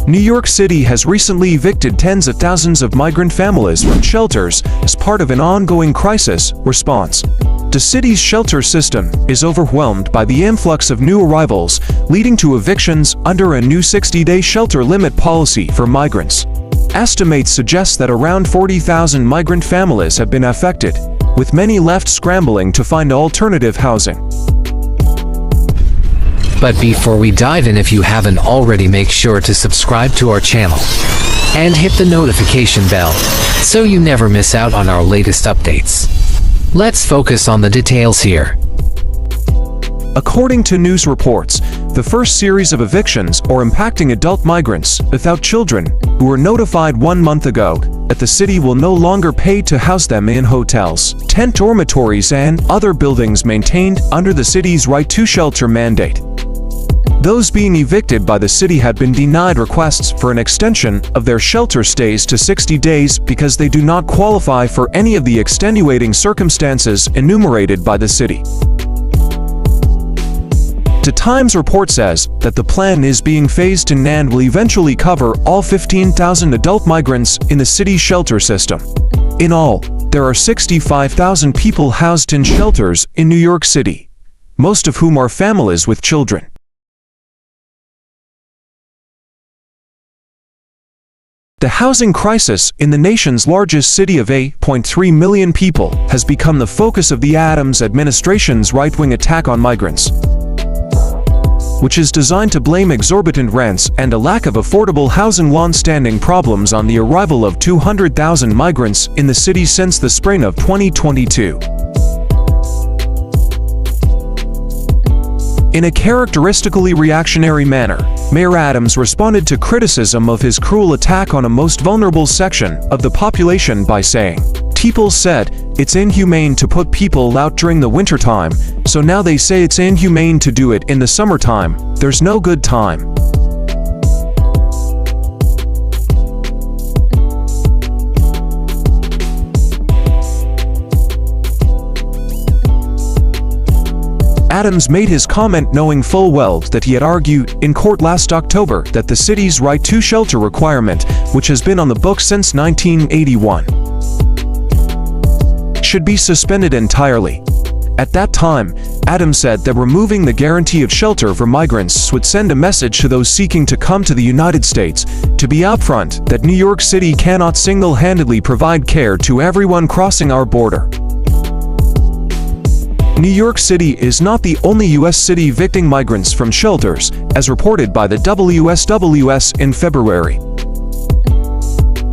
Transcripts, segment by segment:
New York City has recently evicted tens of thousands of migrant families from shelters as part of an ongoing crisis response. The city's shelter system is overwhelmed by the influx of new arrivals, leading to evictions under a new 60-day shelter limit policy for migrants. Estimates suggest that around 40,000 migrant families have been affected, with many left scrambling to find alternative housing. But before we dive in, if you haven't already, make sure to subscribe to our channel and hit the notification bell so you never miss out on our latest updates. Let's focus on the details here. According to news reports, the first series of evictions are impacting adult migrants without children who were notified 1 month ago that the city will no longer pay to house them in hotels, tent dormitories, and other buildings maintained under the city's right to shelter mandate. Those being evicted by the city had been denied requests for an extension of their shelter stays to 60 days because they do not qualify for any of the extenuating circumstances enumerated by the city. The Times report says that the plan is being phased in and will eventually cover all 15,000 adult migrants in the city's shelter system. In all, there are 65,000 people housed in shelters in New York City, most of whom are families with children. The housing crisis in the nation's largest city of 8.3 million people has become the focus of the Adams administration's right-wing attack on migrants, which is designed to blame exorbitant rents and a lack of affordable housing long-standing problems on the arrival of 200,000 migrants in the city since the spring of 2022. In a characteristically reactionary manner, Mayor Adams responded to criticism of his cruel attack on a most vulnerable section of the population by saying, "People said it's inhumane to put people out during the wintertime, so now they say it's inhumane to do it in the summertime. There's no good time." Adams made his comment knowing full well that he had argued in court last October that the city's right to shelter requirement, which has been on the books since 1981, should be suspended entirely. At that time, Adams said that removing the guarantee of shelter for migrants would send a message to those seeking to come to the United States to be upfront that New York City cannot single-handedly provide care to everyone crossing our border. New York City is not the only U.S. city evicting migrants from shelters, as reported by the WSWS in February.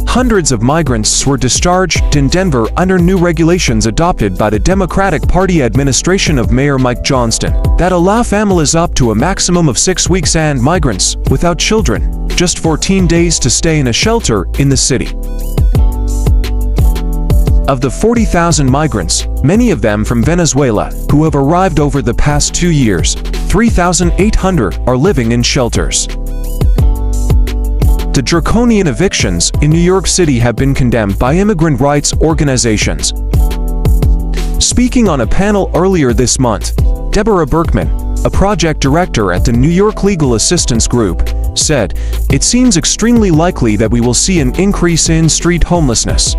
Hundreds of migrants were discharged in Denver under new regulations adopted by the Democratic Party administration of Mayor Mike Johnston that allow families up to a maximum of 6 weeks and migrants without children just 14 days to stay in a shelter in the city. Of the 40,000 migrants, many of them from Venezuela, who have arrived over the past 2 years, 3,800 are living in shelters. The draconian evictions in New York City have been condemned by immigrant rights organizations. Speaking on a panel earlier this month, Deborah Berkman, a project director at the New York Legal Assistance Group, said, "It seems extremely likely that we will see an increase in street homelessness.